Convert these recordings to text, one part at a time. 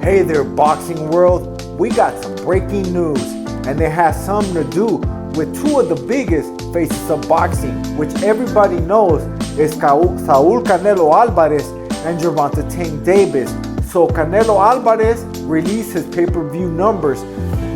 Hey there, boxing world. We got some breaking news, and it has something to do with two of the biggest faces of boxing, which everybody knows is Saul Canelo Alvarez and GERVONTATANKDAVIS. So Canelo Alvarez released his pay-per-view numbers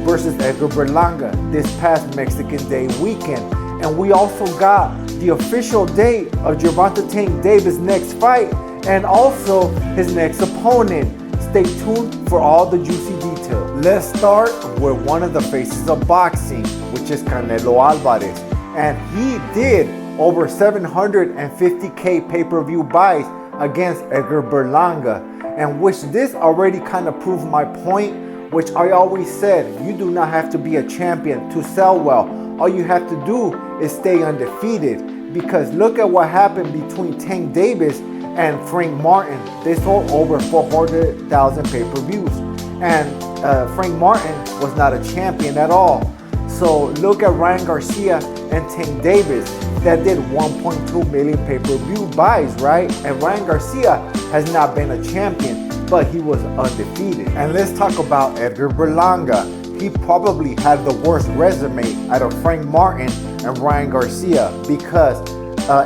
versus Edgar Berlanga this past Mexican Day weekend. And we also got the official date of GERVONTATANKDAVIS' next fight and also his next opponent. Stay tuned for all the juicy details. Let's start with one of the faces of boxing, which is Canelo Alvarez. And he did over 750K pay-per-view buys against Edgar Berlanga. And which this already kind of proved my point, which I always said, you do not have to be a champion to sell well. All you have to do is stay undefeated. Because look at what happened between Tank Davis and Frank Martin. They sold over 400,000 pay-per-views. And Frank Martin was not a champion at all. So look at Ryan Garcia and Tank Davis that did 1.2 million pay-per-view buys, right? And Ryan Garcia has not been a champion, but he was undefeated. And let's talk about Edgar Berlanga. He probably had the worst resume out of Frank Martin and Ryan Garcia because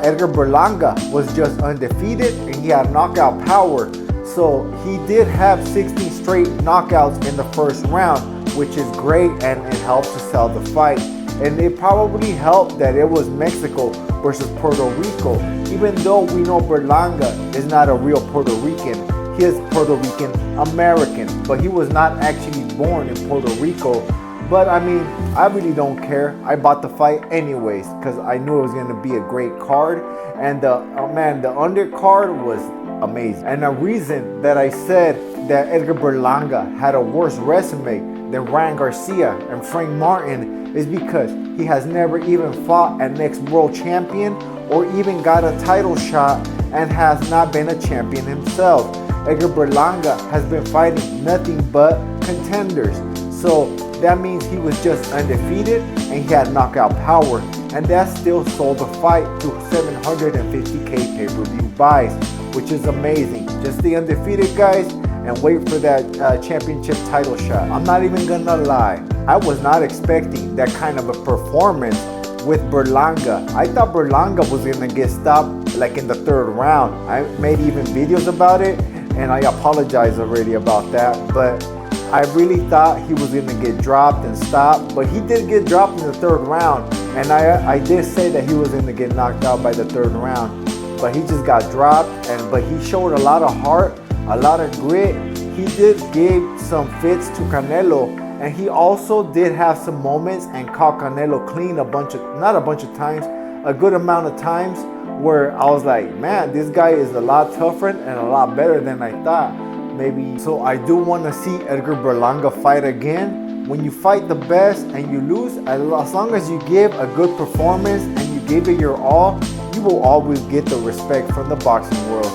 Edgar Berlanga was just undefeated and he had knockout power. So he did have 16 straight knockouts in the first round, which is great, and it helped to sell the fight. And it probably helped that it was Mexico versus Puerto Rico. Even though we know Berlanga is not a real Puerto Rican, he is Puerto Rican American, but he was not actually born in Puerto Rico. But I mean, I really don't care. I bought the fight anyways because I knew it was going to be a great card. And the undercard was amazing. And the reason that I said that Edgar Berlanga had a worse resume than Ryan Garcia and Frank Martin is because he has never even fought an ex-world champion or even got a title shot and has not been a champion himself. Edgar Berlanga has been fighting nothing but contenders. So that means he was just undefeated and he had knockout power. And that still sold the fight to 750K pay-per-view buys, which is amazing. Just stay undefeated, guys, and wait for that championship title shot. I'm not even gonna lie. I was not expecting that kind of a performance with Berlanga. I thought Berlanga was gonna get stopped like in the third round. I made even videos about it, and I apologize already about that. But I really thought he was gonna get dropped and stopped, but he did get dropped in the third round. And I did say that he was gonna get knocked out by the third round, but he just got dropped. But he showed a lot of heart, a lot of grit. He did give some fits to Canelo, and he also did have some moments and caught Canelo clean not a bunch of times, a good amount of times where I was like, man, this guy is a lot tougher and a lot better than I thought. Maybe. So I do want to see Edgar Berlanga fight again. When you fight the best and you lose, as long as you give a good performance and you give it your all, you will always get the respect from the boxing world.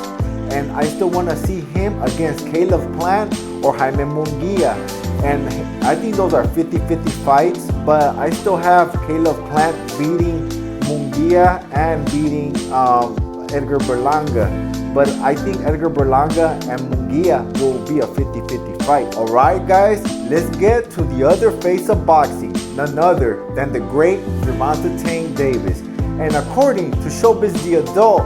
And I still want to see him against Caleb Plant or Jaime Munguia. And I think those are 50-50 fights, but I still have Caleb Plant beating Munguia and beating Edgar Berlanga. But I think Edgar Berlanga and Munguia will be a 50-50 fight. Alright guys, let's get to the other face of boxing, none other than the great GERVONTATANKDAVIS. And according to Showbiz the Adult,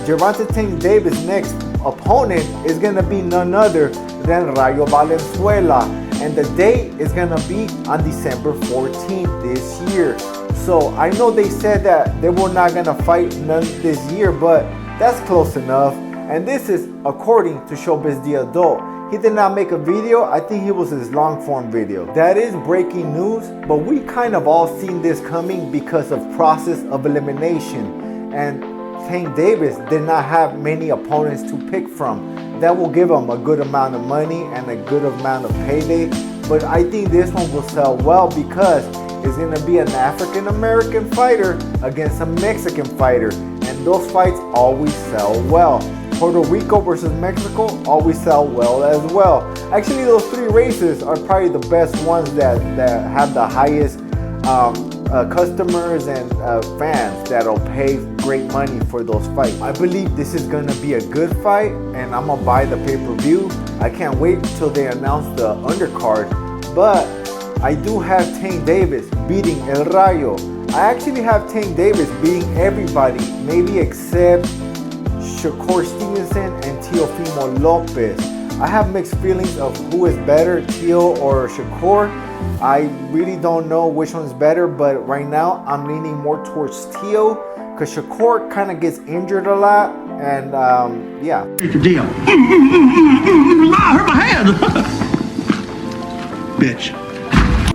GERVONTATANKDAVIS' next opponent is going to be none other than Rayo Valenzuela. And the date is going to be on December 14th this year. So I know they said that they were not going to fight none this year, but that's close enough. And this is according to Showbiz the Adult. He did not make a video. I think it was his long form video. That is breaking news, but we kind of all seen this coming because of process of elimination. And Tank Davis did not have many opponents to pick from. That will give him a good amount of money and a good amount of payday. But I think this one will sell well because it's going to be an African American fighter against a Mexican fighter. And those fights always sell well. Puerto Rico versus Mexico always sell well as well. Actually, those three races are probably the best ones that have the highest customers and fans that'll pay great money for those fights. I believe this is gonna be a good fight, and I'm gonna buy the pay-per-view. I can't wait until they announce the undercard, but I do have Tank Davis beating El Rayo. I actually have Tank Davis beating everybody, maybe except Shakur Stevenson and Teofimo Lopez. I have mixed feelings of who is better, Teo or Shakur. I really don't know which one's better, but right now I'm leaning more towards Teo because Shakur kind of gets injured a lot, and yeah. Take the deal. I hurt my hand. Bitch.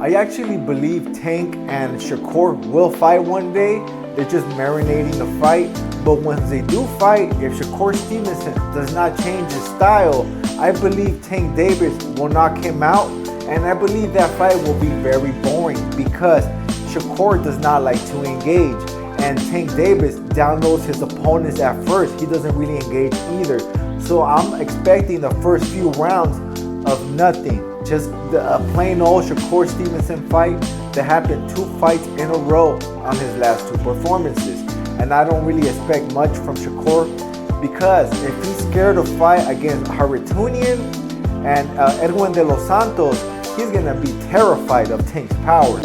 I actually believe Tank and Shakur will fight one day. They're just marinating the fight. But once they do fight, if Shakur Stevenson does not change his style, I believe Tank Davis will knock him out. And I believe that fight will be very boring because Shakur does not like to engage. And Tank Davis downloads his opponents at first. He doesn't really engage either. So I'm expecting the first few rounds of nothing. Just a plain old Shakur Stevenson fight that happened 2 fights in a row on his last 2 performances. And I don't really expect much from Shakur because if he's scared to fight against Haritunian and Edwin de los Santos, he's gonna be terrified of Tank's power.